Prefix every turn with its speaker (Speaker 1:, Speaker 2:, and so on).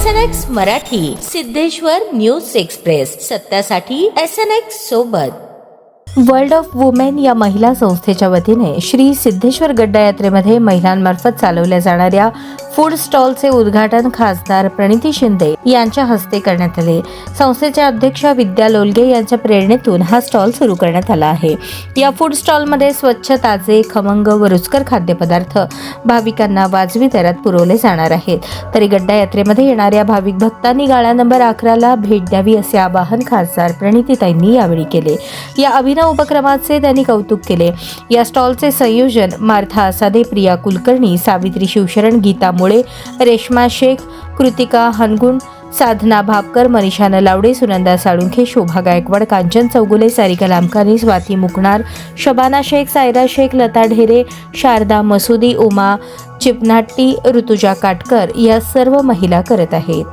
Speaker 1: SNX Marathi, Siddheshwar news express, सत्यासाठी SNX सोबत. World of women या महिला संस्थेच्या वतीने श्री सिद्धेश्वर गड्डा यात्रेमध्ये महिलांमार्फत चालवल्या जाणाऱ्या फूड स्टॉलचे उद्घाटन खासदार प्रणिती शिंदे यांच्या हस्ते करण्यात आले. संस्थेच्या अध्यक्षा विद्या लोलगे यांच्या प्रेरणेतून हा स्टॉल सुरू करण्यात आला आहे. या फूड स्टॉलमध्ये स्वच्छ, ताजे, खमंग व रुचकर खाद्यपदार्थ भाविकांना वाजवी दरात पुरवले जाणार आहेत. तरी गड्डा यात्रेमध्ये येणाऱ्या भाविक भक्तांनी गाळा नंबर 11ला भेट द्यावी असे आवाहन खासदार प्रणितीताईंनी यावेळी केले. या अभिनव उपक्रमाचे त्यांनी कौतुक केले. या स्टॉलचे संयोजन मार्था आसादे, प्रिया कुलकर्णी, सावित्री शिवशरण, गीता मुळे, रेश्मा शेख, कृतिका हनगुण, साधना भापकर, मनीषा नलावडे, सुनंदा साळुंखे, शोभा गायकवाड, कांचन चौगुले, सारिका लामकानी, स्वाती मुकणार, शबाना शेख, सायरा शेख, लता ढेरे, शारदा मसुदी, उमा चिपनाट्टी, ऋतुजा काटकर या सर्व महिला करत आहेत.